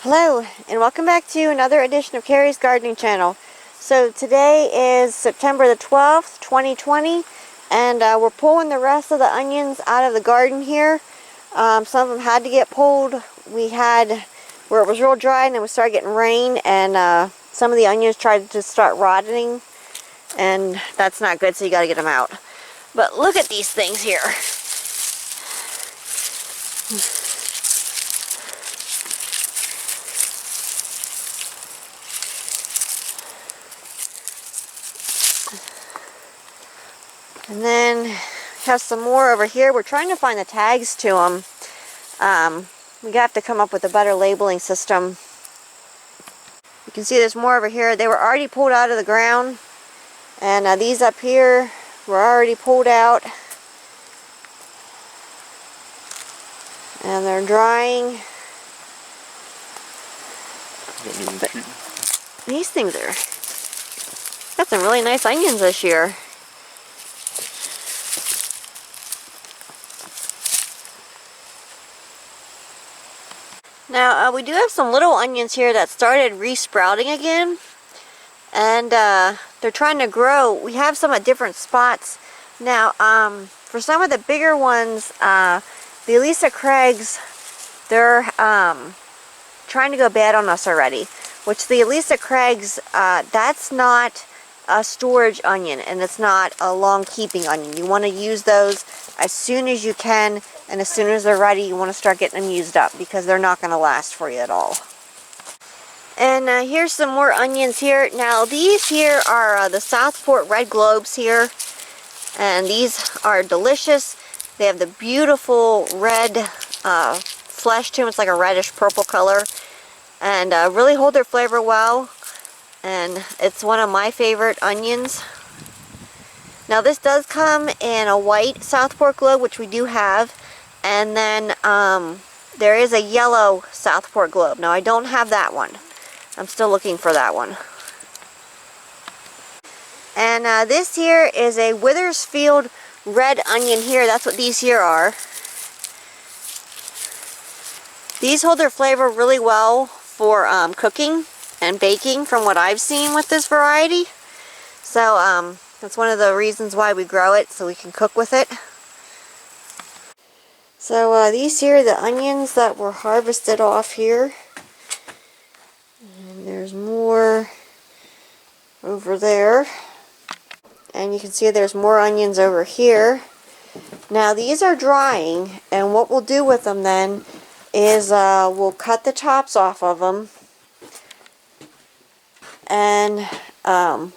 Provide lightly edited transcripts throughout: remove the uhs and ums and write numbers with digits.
Hello, and welcome back to another edition of Carrie's Gardening Channel. So today is September the 12th, 2020, and we're pulling the rest of the onions out of the garden here. Some of them had to get pulled. We had where it was real dry and then we started getting rain, and some of the onions tried to start rotting, and that's not good, so you got to get them out. But look at these things here. And then we have some more over here. We're trying to find the tags to them. We have to come up with a better labeling system. You can see there's more over here. They were already pulled out of the ground. And these up here were already pulled out. And they're drying. But these things are... got some really nice onions this year. Now, we do have some little onions here that started re-sprouting again, and they're trying to grow. We have some at different spots. Now, for some of the bigger ones, the Elisa Craigs, they're trying to go bad on us already, which the Elisa Craigs, that's not a storage onion, and it's not a long-keeping onion. You want to use those as soon as you can, and as soon as they're ready, you want to start getting them used up, because they're not going to last for you at all. And here's some more onions here. Now, these here are the Southport Red Globes here, and these are delicious. They have the beautiful red flesh to them. It's like a reddish purple color, and really hold their flavor well. And it's one of my favorite onions. Now, this does come in a white Southport Globe, which we do have. And then there is a yellow Southport Globe. Now, I don't have that one. I'm still looking for that one. And this here is a Withersfield red onion here. That's what these here are. These hold their flavor really well for cooking and baking, from what I've seen with this variety. So that's one of the reasons why we grow it, so we can cook with it. So these here are the onions that were harvested off here. And there's more over there. And you can see there's more onions over here. Now, these are drying, and what we'll do with them then is we'll cut the tops off of them, and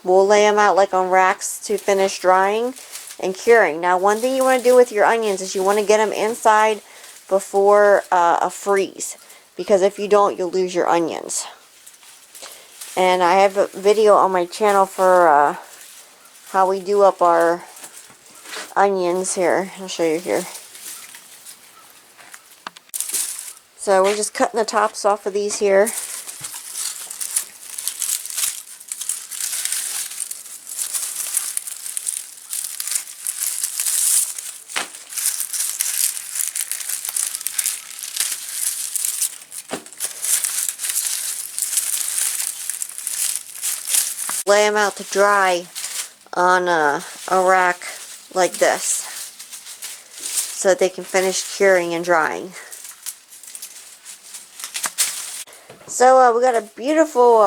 we'll lay them out like on racks to finish drying and curing. Now, one thing you want to do with your onions is you want to get them inside before a freeze, because if you don't, you'll lose your onions. And I have a video on my channel for how we do up our onions here. I'll show you here. So we're just cutting the tops off of these here. Lay them out to dry on a rack like this, so that they can finish curing and drying. So we got a beautiful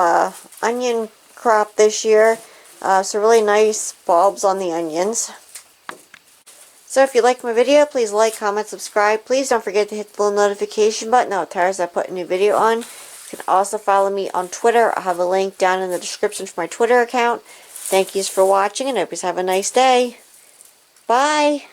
onion crop this year. So really nice bulbs on the onions. So if you like my video, please like, comment, subscribe. Please don't forget to hit the little notification button. That'll tell us I put a new video on. You can also follow me on Twitter. I'll have a link down in the description for my Twitter account. Thank you for watching, and I hope you have a nice day. Bye!